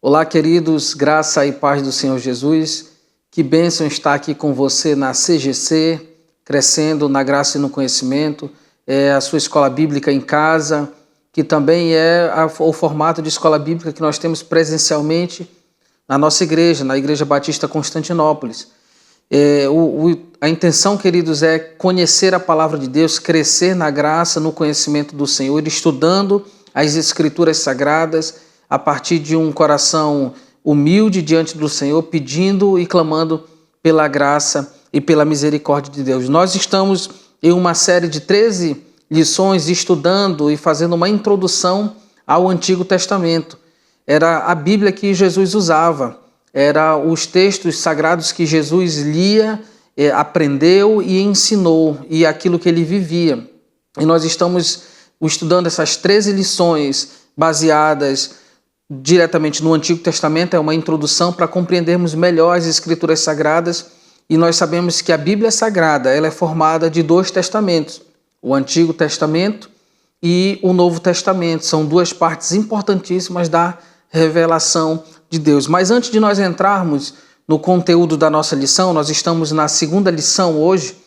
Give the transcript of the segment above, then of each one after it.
Olá, queridos, graça e paz do Senhor Jesus. Que bênção estar aqui com você na CGC, crescendo na graça e no conhecimento. É a sua escola bíblica em casa, que também é o formato de escola bíblica que nós temos presencialmente na nossa igreja, na Igreja Batista Constantinópolis. A intenção, queridos, é conhecer a palavra de Deus, crescer na graça, no conhecimento do Senhor, estudando as Escrituras Sagradas, a partir de um coração humilde diante do Senhor, pedindo e clamando pela graça e pela misericórdia de Deus. Nós estamos em uma série de 13 lições estudando e fazendo uma introdução ao Antigo Testamento. Era a Bíblia que Jesus usava, eram os textos sagrados que Jesus lia, aprendeu e ensinou, e aquilo que ele vivia. E nós estamos estudando essas 13 lições baseadas diretamente no Antigo Testamento. É uma introdução para compreendermos melhor as Escrituras Sagradas, e nós sabemos que a Bíblia Sagrada ela é formada de 2 testamentos, o Antigo Testamento e o Novo Testamento. São 2 partes importantíssimas da revelação de Deus. Mas antes de nós entrarmos no conteúdo da nossa lição, nós estamos na 2ª lição hoje.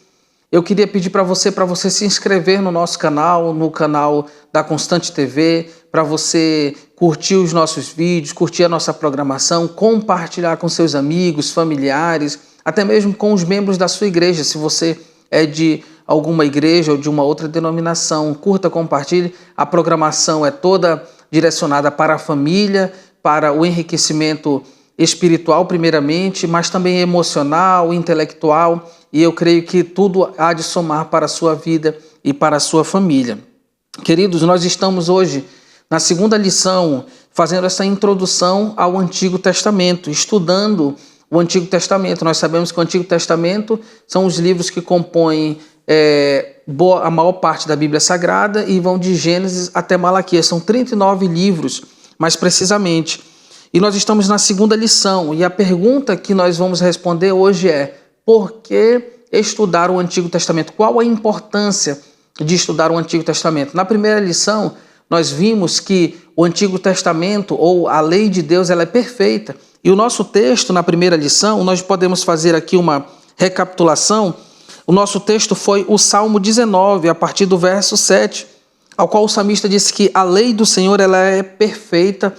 Eu queria pedir para você se inscrever no nosso canal, no canal da Constante TV, para você curtir os nossos vídeos, curtir a nossa programação, compartilhar com seus amigos, familiares, até mesmo com os membros da sua igreja. Se você é de alguma igreja ou de uma outra denominação, curta, compartilhe. A programação é toda direcionada para a família, para o enriquecimento espiritual primeiramente, mas também emocional, intelectual, e eu creio que tudo há de somar para a sua vida e para a sua família. Queridos, nós estamos hoje na 2ª lição, fazendo essa introdução ao Antigo Testamento, estudando o Antigo Testamento. Nós sabemos que o Antigo Testamento são os livros que compõem a maior parte da Bíblia Sagrada e vão de Gênesis até Malaquias. São 39 livros, mais precisamente. E nós estamos na 2ª lição, e a pergunta que nós vamos responder hoje é: por que estudar o Antigo Testamento? Qual a importância de estudar o Antigo Testamento? Na primeira lição, nós vimos que o Antigo Testamento, ou a lei de Deus, ela é perfeita. E o nosso texto, na primeira lição, nós podemos fazer aqui uma recapitulação. O nosso texto foi o Salmo 19, a partir do verso 7, ao qual o salmista disse que a lei do Senhor ela é perfeita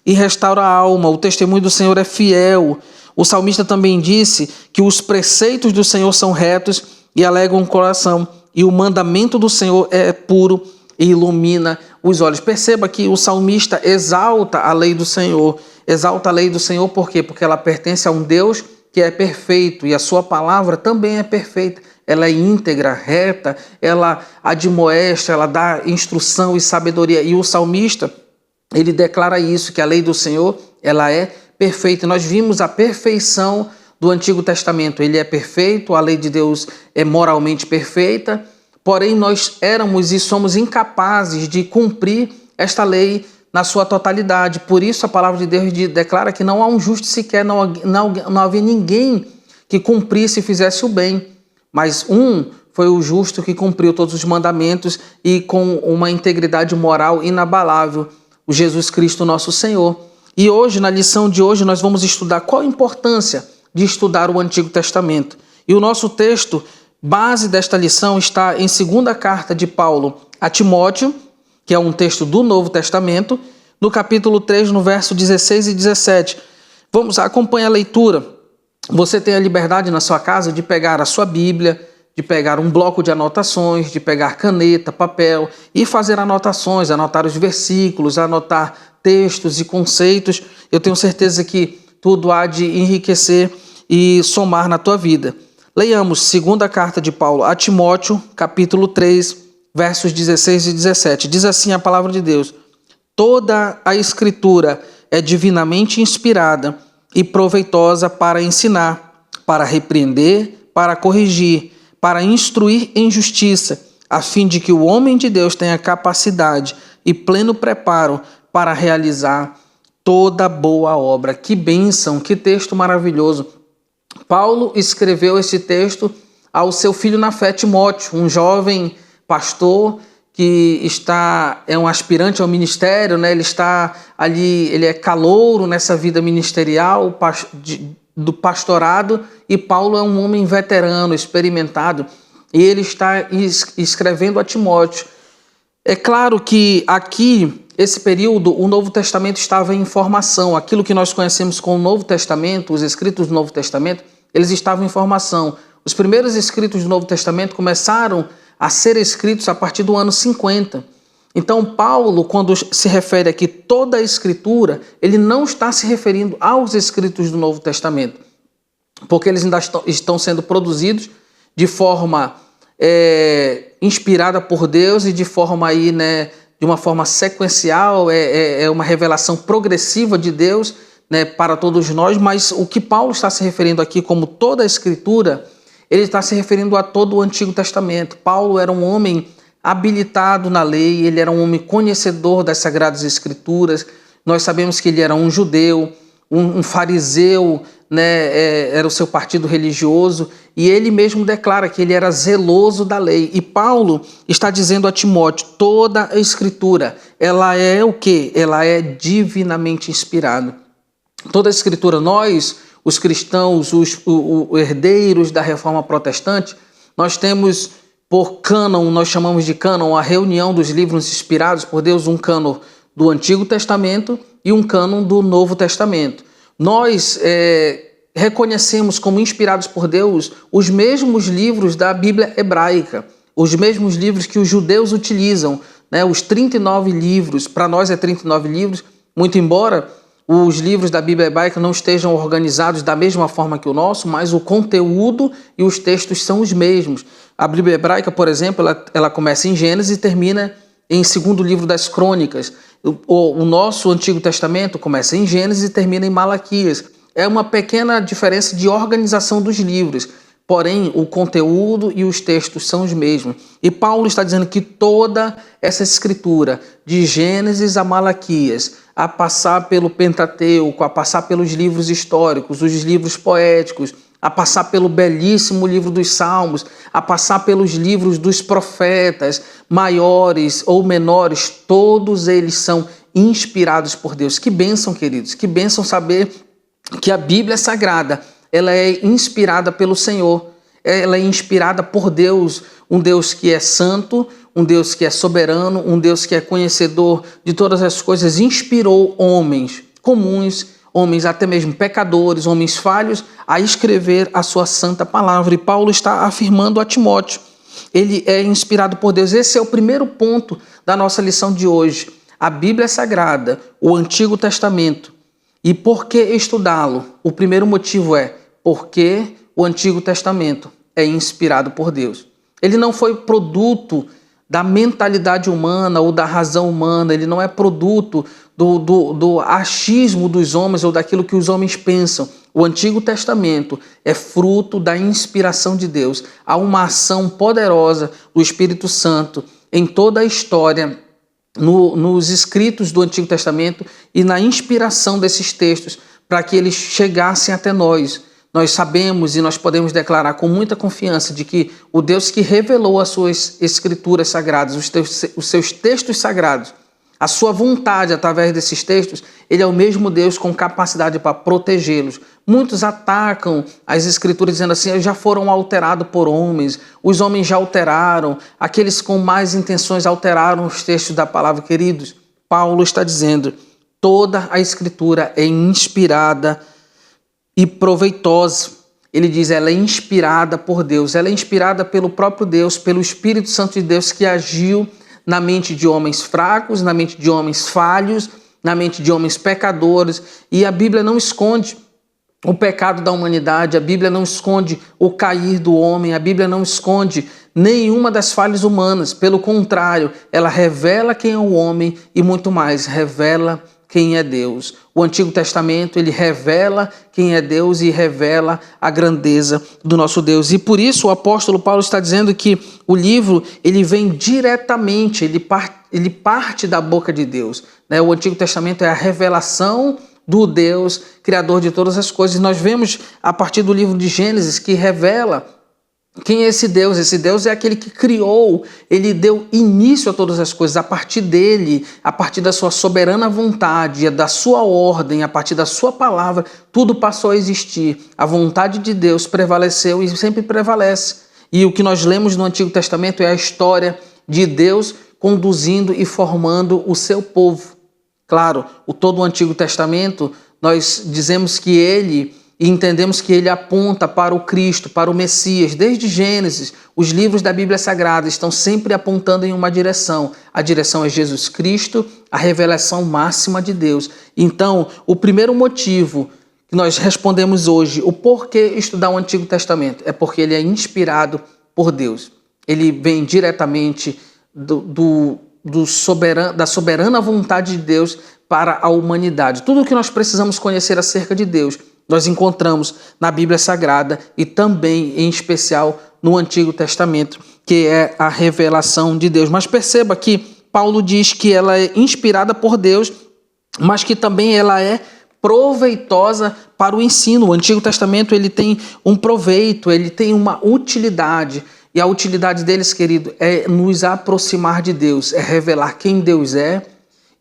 e restaura a alma, o testemunho do Senhor é fiel. O salmista também disse que os preceitos do Senhor são retos e alegram o coração, e o mandamento do Senhor é puro e ilumina os olhos. Perceba que o salmista exalta a lei do Senhor. Exalta a lei do Senhor por quê? Porque ela pertence a um Deus que é perfeito, e a sua palavra também é perfeita. Ela é íntegra, reta, ela admoesta, ela dá instrução e sabedoria. E o salmista, ele declara isso, que a lei do Senhor, ela é perfeita. Nós vimos a perfeição do Antigo Testamento. Ele é perfeito, a lei de Deus é moralmente perfeita, porém nós éramos e somos incapazes de cumprir esta lei na sua totalidade. Por isso a palavra de Deus declara que não há um justo sequer, não havia ninguém que cumprisse e fizesse o bem, mas foi o justo que cumpriu todos os mandamentos e com uma integridade moral inabalável, o Jesus Cristo nosso Senhor. E hoje, na lição de hoje, nós vamos estudar qual a importância de estudar o Antigo Testamento. E o nosso texto base desta lição está em 2ª carta de Paulo a Timóteo, que é um texto do Novo Testamento, no capítulo 3, no verso 16 e 17. Vamos acompanhar a leitura. Você tem a liberdade na sua casa de pegar a sua Bíblia, de pegar um bloco de anotações, de pegar caneta, papel e fazer anotações, anotar os versículos, anotar textos e conceitos. Eu tenho certeza que tudo há de enriquecer e somar na tua vida. Leiamos 2ª carta de Paulo a Timóteo, capítulo 3, versos 16 e 17. Diz assim a palavra de Deus: toda a Escritura é divinamente inspirada e proveitosa para ensinar, para repreender, para corrigir, para instruir em justiça, a fim de que o homem de Deus tenha capacidade e pleno preparo para realizar toda boa obra. Que bênção, que texto maravilhoso. Paulo escreveu esse texto ao seu filho na fé, Timóteo, um jovem pastor que é um aspirante ao ministério, né? Ele está ali, ele é calouro nessa vida ministerial do pastorado, e Paulo é um homem veterano, experimentado, e ele está escrevendo a Timóteo. É claro que aqui, esse período, o Novo Testamento estava em formação. Aquilo que nós conhecemos como Novo Testamento, os escritos do Novo Testamento, eles estavam em formação. Os primeiros escritos do Novo Testamento começaram a ser escritos a partir do ano 50. Então, Paulo, quando se refere aqui toda a Escritura, ele não está se referindo aos escritos do Novo Testamento, porque eles ainda estão sendo produzidos de forma inspirada por Deus e de forma aí, né, de uma forma sequencial, é uma revelação progressiva de Deus, né, para todos nós, mas o que Paulo está se referindo aqui como toda a Escritura, ele está se referindo a todo o Antigo Testamento. Paulo era um homem habilitado na lei, ele era um homem conhecedor das Sagradas Escrituras. Nós sabemos que ele era um judeu, um fariseu, né, era o seu partido religioso, e ele mesmo declara que ele era zeloso da lei. E Paulo está dizendo a Timóteo, toda a Escritura, ela é o quê? Ela é divinamente inspirada. Toda a Escritura, nós, os cristãos, os herdeiros da Reforma Protestante, nós temos por cânon, nós chamamos de cânon a reunião dos livros inspirados por Deus, um cânon do Antigo Testamento e um cânon do Novo Testamento. Nós reconhecemos como inspirados por Deus os mesmos livros da Bíblia hebraica, os mesmos livros que os judeus utilizam, né? Os 39 livros, para nós é 39 livros, muito embora os livros da Bíblia hebraica não estejam organizados da mesma forma que o nosso, mas o conteúdo e os textos são os mesmos. A Bíblia hebraica, por exemplo, ela começa em Gênesis e termina em 2º livro das Crônicas. O nosso Antigo Testamento começa em Gênesis e termina em Malaquias. É uma pequena diferença de organização dos livros, porém o conteúdo e os textos são os mesmos. E Paulo está dizendo que toda essa escritura, de Gênesis a Malaquias, a passar pelo Pentateuco, a passar pelos livros históricos, os livros poéticos, a passar pelo belíssimo livro dos Salmos, a passar pelos livros dos profetas, maiores ou menores, todos eles são inspirados por Deus. Que bênção, queridos, que bênção saber que a Bíblia Sagrada, ela é inspirada pelo Senhor, ela é inspirada por Deus, um Deus que é santo, um Deus que é soberano, um Deus que é conhecedor de todas as coisas, inspirou homens comuns, homens até mesmo pecadores, homens falhos, a escrever a sua santa palavra. E Paulo está afirmando a Timóteo, ele é inspirado por Deus. Esse é o primeiro ponto da nossa lição de hoje. A Bíblia Sagrada, o Antigo Testamento. E por que estudá-lo? O primeiro motivo é porque o Antigo Testamento é inspirado por Deus. Ele não foi produto da mentalidade humana ou da razão humana, ele não é produto do achismo dos homens ou daquilo que os homens pensam. O Antigo Testamento é fruto da inspiração de Deus. Há uma ação poderosa do Espírito Santo em toda a história, nos escritos do Antigo Testamento e na inspiração desses textos para que eles chegassem até nós. Nós sabemos e nós podemos declarar com muita confiança de que o Deus que revelou as suas escrituras sagradas, os seus textos sagrados, a sua vontade através desses textos, ele é o mesmo Deus com capacidade para protegê-los. Muitos atacam as escrituras dizendo assim, já foram alterados por homens, os homens já alteraram, aqueles com mais intenções alteraram os textos da palavra. Queridos, Paulo está dizendo, toda a escritura é inspirada e proveitosa. Ele diz, ela é inspirada por Deus, ela é inspirada pelo próprio Deus, pelo Espírito Santo de Deus que agiu na mente de homens fracos, na mente de homens falhos, na mente de homens pecadores. E a Bíblia não esconde o pecado da humanidade, a Bíblia não esconde o cair do homem, a Bíblia não esconde nenhuma das falhas humanas. Pelo contrário, ela revela quem é o homem e muito mais, revela quem é Deus. O Antigo Testamento, ele revela quem é Deus e revela a grandeza do nosso Deus. E por isso o apóstolo Paulo está dizendo que o livro, ele vem diretamente, ele parte da boca de Deus, né? O Antigo Testamento é a revelação do Deus, criador de todas as coisas. E nós vemos a partir do livro de Gênesis que revela Quem é esse Deus? Esse Deus é aquele que criou, ele deu início a todas as coisas. A partir dele, a partir da sua soberana vontade, da sua ordem, a partir da sua palavra, tudo passou a existir. A vontade de Deus prevaleceu e sempre prevalece. E o que nós lemos no Antigo Testamento é a história de Deus conduzindo e formando o seu povo. Claro, todo o Antigo Testamento, nós dizemos que ele... E entendemos que ele aponta para o Cristo, para o Messias. Desde Gênesis, os livros da Bíblia Sagrada estão sempre apontando em uma direção. A direção é Jesus Cristo, a revelação máxima de Deus. Então, o primeiro motivo que nós respondemos hoje, o porquê estudar o Antigo Testamento, é porque ele é inspirado por Deus. Ele vem diretamente da soberana vontade de Deus para a humanidade. Tudo o que nós precisamos conhecer acerca de Deus, nós encontramos na Bíblia Sagrada e também, em especial, no Antigo Testamento, que é a revelação de Deus. Mas perceba que Paulo diz que ela é inspirada por Deus, mas que também ela é proveitosa para o ensino. O Antigo Testamento ele tem um proveito, ele tem uma utilidade. E a utilidade deles, querido, é nos aproximar de Deus, é revelar quem Deus é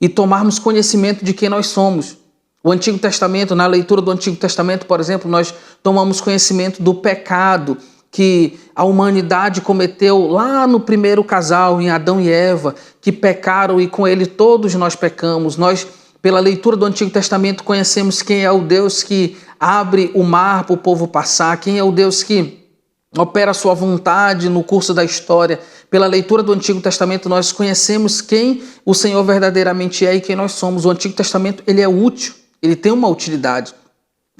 e tomarmos conhecimento de quem nós somos. O Antigo Testamento, na leitura do Antigo Testamento, por exemplo, nós tomamos conhecimento do pecado que a humanidade cometeu lá no primeiro casal, em Adão e Eva, que pecaram e com ele todos nós pecamos. Nós, pela leitura do Antigo Testamento, conhecemos quem é o Deus que abre o mar para o povo passar, quem é o Deus que opera a sua vontade no curso da história. Pela leitura do Antigo Testamento, nós conhecemos quem o Senhor verdadeiramente é e quem nós somos. O Antigo Testamento ele é útil. Ele tem uma utilidade.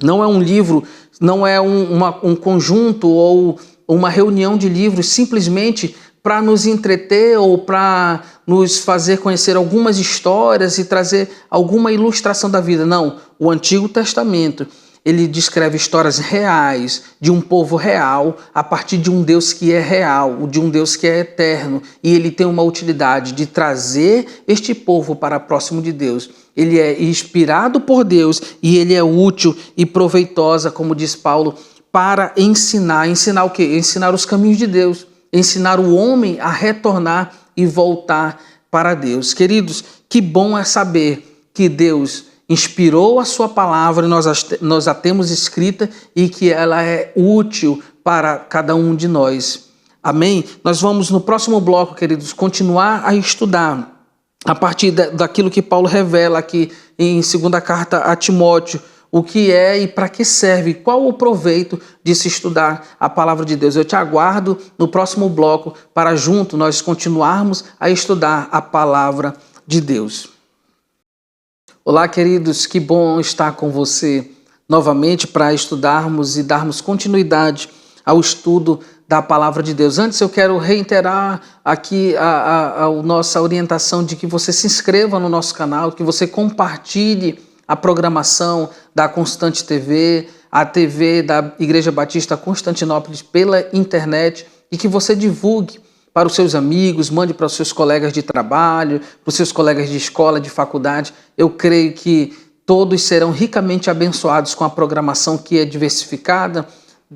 Não é um livro, não é um conjunto ou uma reunião de livros simplesmente para nos entreter ou para nos fazer conhecer algumas histórias e trazer alguma ilustração da vida. Não, o Antigo Testamento, ele descreve histórias reais de um povo real a partir de um Deus que é real, de um Deus que é eterno. E ele tem uma utilidade de trazer este povo para próximo de Deus. Ele é inspirado por Deus e ele é útil e proveitosa, como diz Paulo, para ensinar. Ensinar o quê? Ensinar os caminhos de Deus. Ensinar o homem a retornar e voltar para Deus. Queridos, que bom é saber que Deus inspirou a sua palavra, nós a temos escrita e que ela é útil para cada um de nós. Amém? Nós vamos no próximo bloco, queridos, continuar a estudar a partir daquilo que Paulo revela aqui em 2ª carta a Timóteo, o que é e para que serve, qual o proveito de se estudar a palavra de Deus. Eu te aguardo no próximo bloco para junto nós continuarmos a estudar a palavra de Deus. Olá, queridos, que bom estar com você novamente para estudarmos e darmos continuidade ao estudo da palavra de Deus. Antes eu quero reiterar aqui a nossa orientação de que você se inscreva no nosso canal, que você compartilhe a programação da Constante TV, a TV da Igreja Batista Constantinópolis pela internet e que você divulgue para os seus amigos, mande para os seus colegas de trabalho, para os seus colegas de escola, de faculdade. Eu creio que todos serão ricamente abençoados com a programação que é diversificada,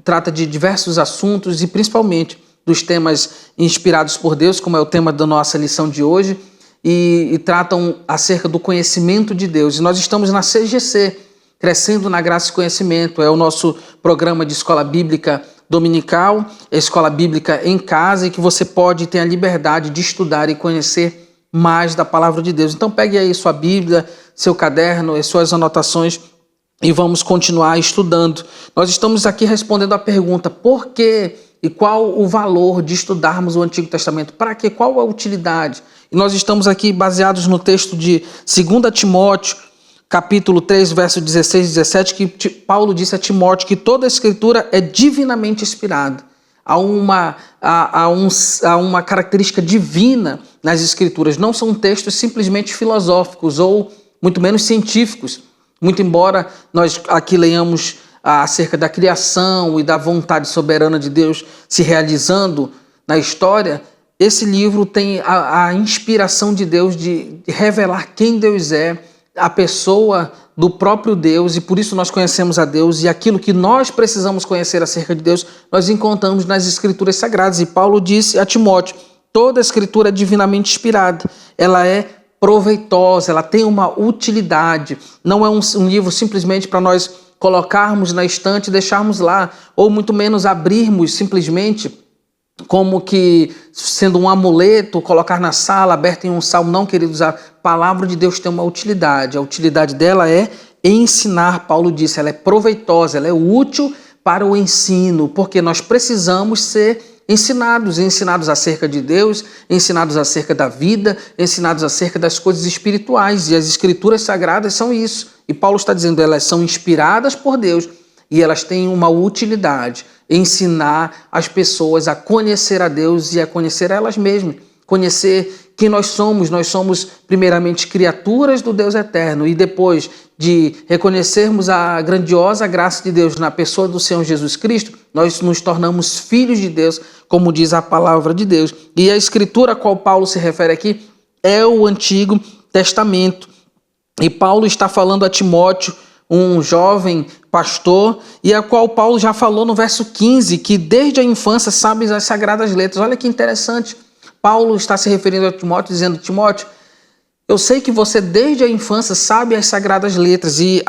trata de diversos assuntos e principalmente dos temas inspirados por Deus, como é o tema da nossa lição de hoje, e tratam acerca do conhecimento de Deus. E nós estamos na CGC, Crescendo na Graça e Conhecimento, é o nosso programa de escola bíblica dominical, escola bíblica em casa, e que você pode ter a liberdade de estudar e conhecer mais da palavra de Deus. Então pegue aí sua Bíblia, seu caderno, as suas anotações e vamos continuar estudando. Nós estamos aqui respondendo a pergunta: por que e qual o valor de estudarmos o Antigo Testamento? Para quê? Qual a utilidade? E nós estamos aqui baseados no texto de 2 Timóteo, capítulo 3, verso 16 e 17, que Paulo disse a Timóteo que toda a Escritura é divinamente inspirada. Há uma característica divina nas Escrituras. Não são textos simplesmente filosóficos ou muito menos científicos. Muito embora nós aqui leiamos acerca da criação e da vontade soberana de Deus se realizando na história, esse livro tem a inspiração de Deus de revelar quem Deus é, a pessoa do próprio Deus, e por isso nós conhecemos a Deus, e aquilo que nós precisamos conhecer acerca de Deus, nós encontramos nas Escrituras Sagradas. E Paulo disse a Timóteo: toda a Escritura é divinamente inspirada, ela é proveitosa, ela tem uma utilidade, não é um livro simplesmente para nós colocarmos na estante e deixarmos lá, ou muito menos abrirmos simplesmente como que sendo um amuleto, colocar na sala, aberto em um salmo. Não, queridos, a palavra de Deus tem uma utilidade. A utilidade dela é ensinar. Paulo disse, ela é proveitosa, ela é útil para o ensino, porque nós precisamos ser ensinados acerca de Deus, ensinados acerca da vida, ensinados acerca das coisas espirituais. E as Escrituras Sagradas são isso. E Paulo está dizendo, elas são inspiradas por Deus e elas têm uma utilidade: ensinar as pessoas a conhecer a Deus e a conhecer a elas mesmas, conhecer quem nós somos. Nós somos primeiramente criaturas do Deus eterno, e depois de reconhecermos a grandiosa graça de Deus na pessoa do Senhor Jesus Cristo, nós nos tornamos filhos de Deus, como diz a palavra de Deus. E a escritura a qual Paulo se refere aqui é o Antigo Testamento. E Paulo está falando a Timóteo, um jovem pastor, e a qual Paulo já falou no verso 15, que desde a infância sabe as sagradas letras. Olha que interessante. Paulo está se referindo a Timóteo, dizendo: Timóteo, eu sei que você desde a infância sabe as sagradas letras, e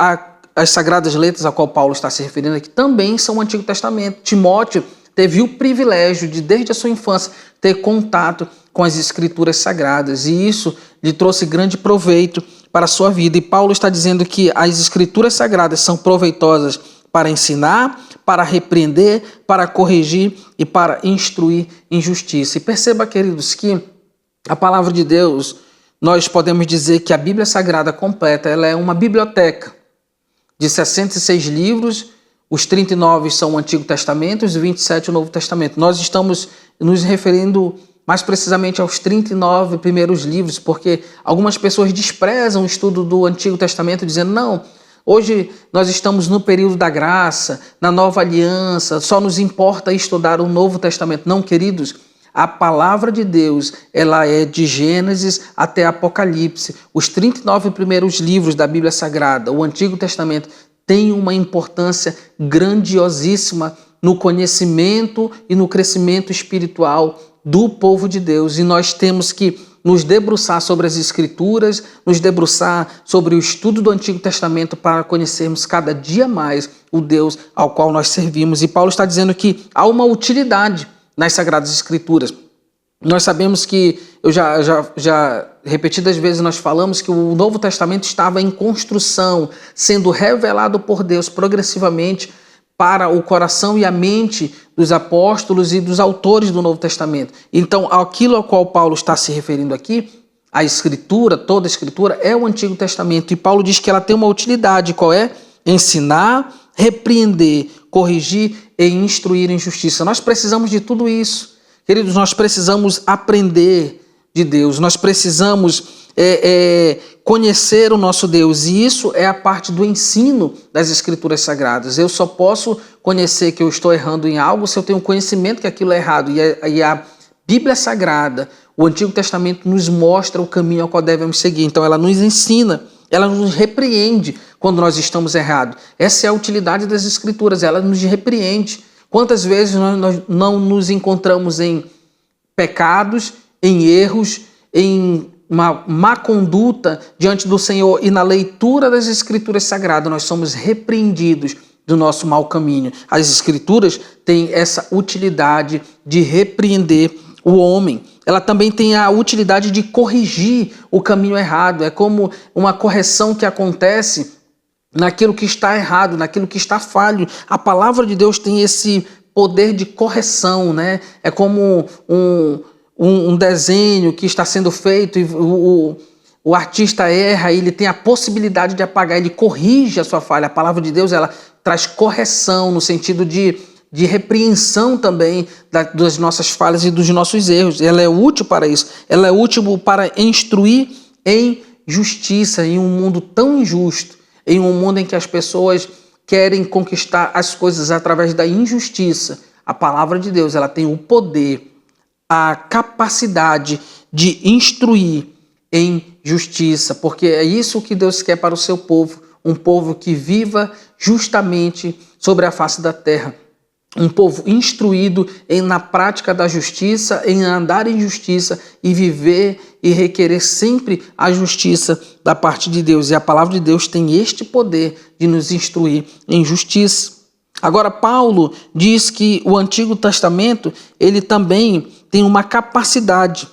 as sagradas letras a qual Paulo está se referindo aqui também são o Antigo Testamento. Timóteo teve o privilégio de, desde a sua infância, ter contato com as Escrituras Sagradas, e isso lhe trouxe grande proveito para a sua vida. E Paulo está dizendo que as Escrituras Sagradas são proveitosas para ensinar, para repreender, para corrigir e para instruir em justiça. E perceba, queridos, que a palavra de Deus, nós podemos dizer que a Bíblia Sagrada completa, ela é uma biblioteca de 66 livros, os 39 são o Antigo Testamento, os 27 o Novo Testamento. Nós estamos nos referindo mais precisamente aos 39 primeiros livros, porque algumas pessoas desprezam o estudo do Antigo Testamento, dizendo: não, hoje nós estamos no período da graça, na nova aliança, só nos importa estudar o Novo Testamento. Não, queridos, a palavra de Deus, ela é de Gênesis até Apocalipse. Os 39 primeiros livros da Bíblia Sagrada, o Antigo Testamento, tem uma importância grandiosíssima no conhecimento e no crescimento espiritual do povo de Deus. E nós temos que nos debruçar sobre as Escrituras, nos debruçar sobre o estudo do Antigo Testamento para conhecermos cada dia mais o Deus ao qual nós servimos. E Paulo está dizendo que há uma utilidade nas Sagradas Escrituras. Nós sabemos que, já repetidas vezes nós falamos que o Novo Testamento estava em construção, sendo revelado por Deus progressivamente para o coração e a mente dos apóstolos e dos autores do Novo Testamento. Então, aquilo ao qual Paulo está se referindo aqui, a Escritura, toda a Escritura, é o Antigo Testamento. E Paulo diz que ela tem uma utilidade, qual é? Ensinar, repreender, corrigir e instruir em justiça. Nós precisamos de tudo isso. Queridos, nós precisamos aprender de Deus, nós precisamos conhecer o nosso Deus, e isso é a parte do ensino das Escrituras Sagradas. Eu só posso conhecer que eu estou errando em algo se eu tenho conhecimento que aquilo é errado, e a Bíblia Sagrada, o Antigo Testamento, nos mostra o caminho ao qual devemos seguir. Então ela nos ensina, ela nos repreende quando nós estamos errados. Essa é a utilidade das Escrituras, ela nos repreende. Quantas vezes nós não nos encontramos em pecados, em erros, em uma má conduta diante do Senhor, e na leitura das Escrituras Sagradas nós somos repreendidos do nosso mau caminho. As Escrituras têm essa utilidade de repreender o homem. Ela também tem a utilidade de corrigir o caminho errado. É como uma correção que acontece naquilo que está errado, naquilo que está falho. A palavra de Deus tem esse poder de correção, né? É como um desenho que está sendo feito e o artista erra, e ele tem a possibilidade de apagar, ele corrige a sua falha. A palavra de Deus, ela traz correção no sentido de repreensão também das nossas falhas e dos nossos erros. Ela é útil para isso. Ela é útil para instruir em justiça em um mundo tão injusto, em um mundo em que as pessoas querem conquistar as coisas através da injustiça. A palavra de Deus, ela tem o poder, a capacidade de instruir em justiça, porque é isso que Deus quer para o seu povo, um povo que viva justamente sobre a face da terra. Um povo instruído na prática da justiça, em andar em justiça e viver e requerer sempre a justiça da parte de Deus. E a palavra de Deus tem este poder de nos instruir em justiça. Agora, Paulo diz que o Antigo Testamento, ele também tem uma capacidade,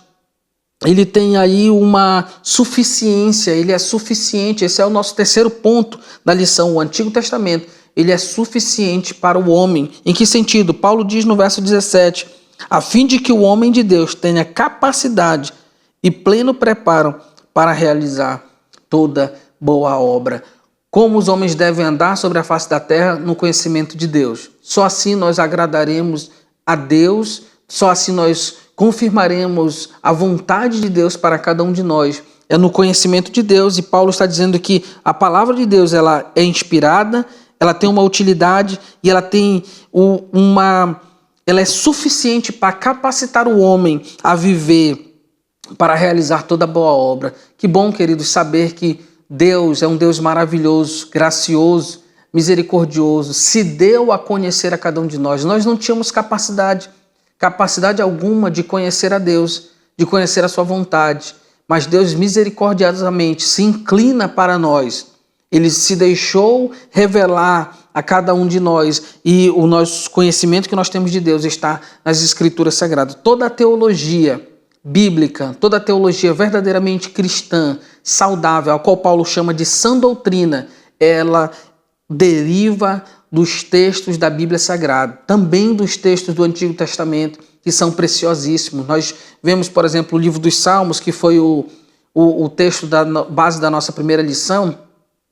ele tem aí uma suficiência, ele é suficiente. Esse é o nosso terceiro ponto da lição. O Antigo Testamento, ele é suficiente para o homem. Em que sentido? Paulo diz no verso 17, a fim de que o homem de Deus tenha capacidade e pleno preparo para realizar toda boa obra. Como os homens devem andar sobre a face da terra no conhecimento de Deus. Só assim nós agradaremos a Deus, só assim nós confirmaremos a vontade de Deus para cada um de nós. É no conhecimento de Deus, e Paulo está dizendo que a palavra de Deus ela é inspirada, ela tem uma utilidade e ela tem ela é suficiente para capacitar o homem a viver, para realizar toda boa obra. Que bom, queridos, saber que Deus é um Deus maravilhoso, gracioso, misericordioso, se deu a conhecer a cada um de nós. Nós não tínhamos capacidade alguma de conhecer a Deus, de conhecer a sua vontade, mas Deus misericordiosamente se inclina para nós. Ele se deixou revelar a cada um de nós, e o nosso conhecimento que nós temos de Deus está nas Escrituras Sagradas. Toda a teologia bíblica, toda a teologia verdadeiramente cristã, saudável, a qual Paulo chama de sã doutrina, ela deriva dos textos da Bíblia Sagrada, também dos textos do Antigo Testamento, que são preciosíssimos. Nós vemos, por exemplo, o livro dos Salmos, que foi o texto da base da nossa primeira lição.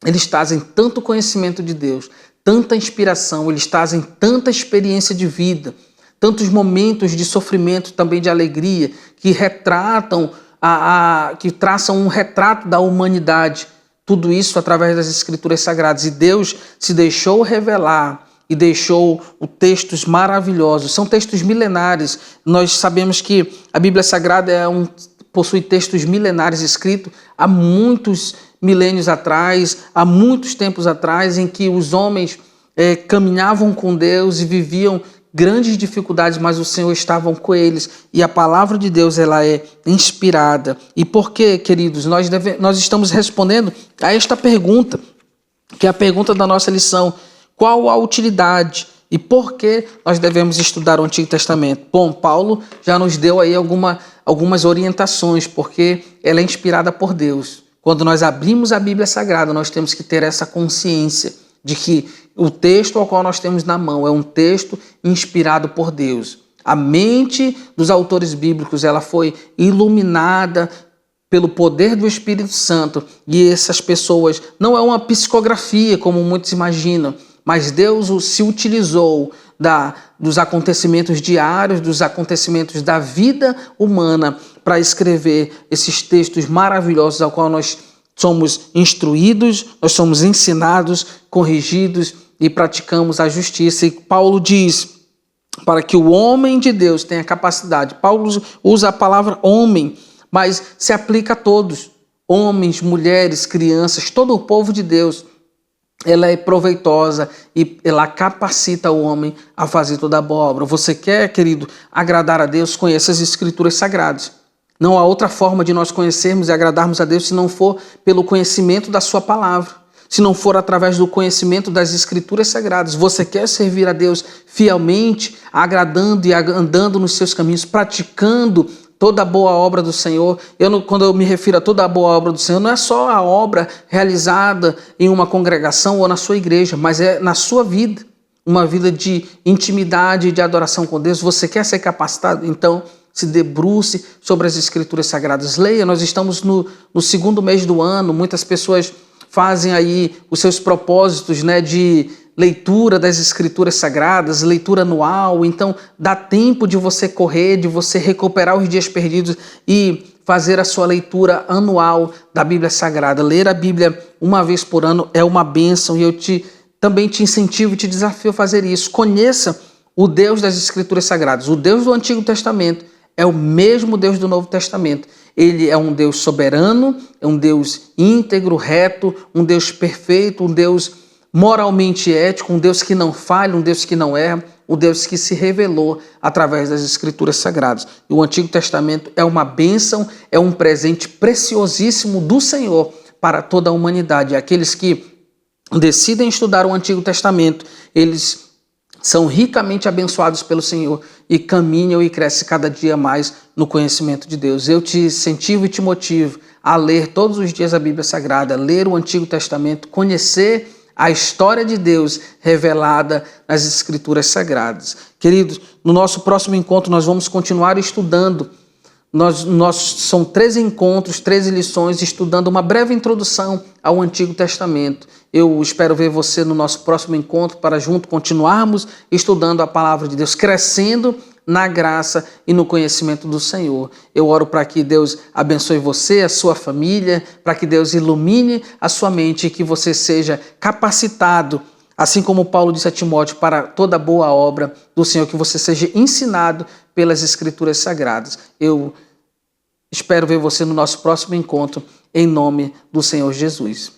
Eles trazem tanto conhecimento de Deus, tanta inspiração, eles trazem tanta experiência de vida, tantos momentos de sofrimento, também de alegria, que retratam, que traçam um retrato da humanidade. Tudo isso através das Escrituras Sagradas. E Deus se deixou revelar e deixou textos maravilhosos. São textos milenares. Nós sabemos que a Bíblia Sagrada possui textos milenares escritos há muitos milênios atrás, há muitos tempos atrás, em que os homens caminhavam com Deus e viviam grandes dificuldades, mas o Senhor estava com eles. E a palavra de Deus ela é inspirada. E por quê, queridos? Nós estamos respondendo a esta pergunta, que é a pergunta da nossa lição. Qual a utilidade e por que nós devemos estudar o Antigo Testamento? Bom, Paulo já nos deu aí algumas orientações, porque ela é inspirada por Deus. Quando nós abrimos a Bíblia Sagrada, nós temos que ter essa consciência de que o texto ao qual nós temos na mão é um texto inspirado por Deus. A mente dos autores bíblicos ela foi iluminada pelo poder do Espírito Santo, e essas pessoas não é uma psicografia como muitos imaginam, mas Deus se utilizou dos acontecimentos diários, dos acontecimentos da vida humana para escrever esses textos maravilhosos ao qual nós somos instruídos, nós somos ensinados, corrigidos e praticamos a justiça. E Paulo diz, para que o homem de Deus tenha capacidade. Paulo usa a palavra homem, mas se aplica a todos. Homens, mulheres, crianças, todo o povo de Deus. Ela é proveitosa e ela capacita o homem a fazer toda a boa obra. Você quer, querido, agradar a Deus? Conheça as Escrituras Sagradas. Não há outra forma de nós conhecermos e agradarmos a Deus se não for pelo conhecimento da sua palavra, se não for através do conhecimento das Escrituras Sagradas. Você quer servir a Deus fielmente, agradando e andando nos seus caminhos, praticando toda a boa obra do Senhor. Quando eu me refiro a toda a boa obra do Senhor, não é só a obra realizada em uma congregação ou na sua igreja, mas é na sua vida, uma vida de intimidade e de adoração com Deus. Você quer ser capacitado? Então, se debruce sobre as Escrituras Sagradas. Leia, nós estamos no segundo mês do ano, muitas pessoas fazem aí os seus propósitos, de leitura das Escrituras Sagradas, leitura anual. Então, dá tempo de você correr, de você recuperar os dias perdidos e fazer a sua leitura anual da Bíblia Sagrada. Ler a Bíblia uma vez por ano é uma bênção, e eu também te incentivo e te desafio a fazer isso. Conheça o Deus das Escrituras Sagradas. O Deus do Antigo Testamento é o mesmo Deus do Novo Testamento. Ele é um Deus soberano, é um Deus íntegro, reto, um Deus perfeito, um Deus moralmente ético, um Deus que não falha, um Deus que não erra, um Deus que se revelou através das Escrituras Sagradas. E o Antigo Testamento é uma bênção, é um presente preciosíssimo do Senhor para toda a humanidade. Aqueles que decidem estudar o Antigo Testamento, eles são ricamente abençoados pelo Senhor e caminham e crescem cada dia mais no conhecimento de Deus. Eu te incentivo e te motivo a ler todos os dias a Bíblia Sagrada, ler o Antigo Testamento, conhecer a história de Deus revelada nas Escrituras Sagradas. Queridos, no nosso próximo encontro nós vamos continuar estudando. São 13 encontros, 13 lições, estudando uma breve introdução ao Antigo Testamento. Eu espero ver você no nosso próximo encontro para junto continuarmos estudando a palavra de Deus, crescendo na graça e no conhecimento do Senhor. Eu oro para que Deus abençoe você, a sua família, para que Deus ilumine a sua mente e que você seja capacitado, assim como Paulo disse a Timóteo, para toda boa obra do Senhor, que você seja ensinado pelas Escrituras Sagradas. Eu espero ver você no nosso próximo encontro, em nome do Senhor Jesus.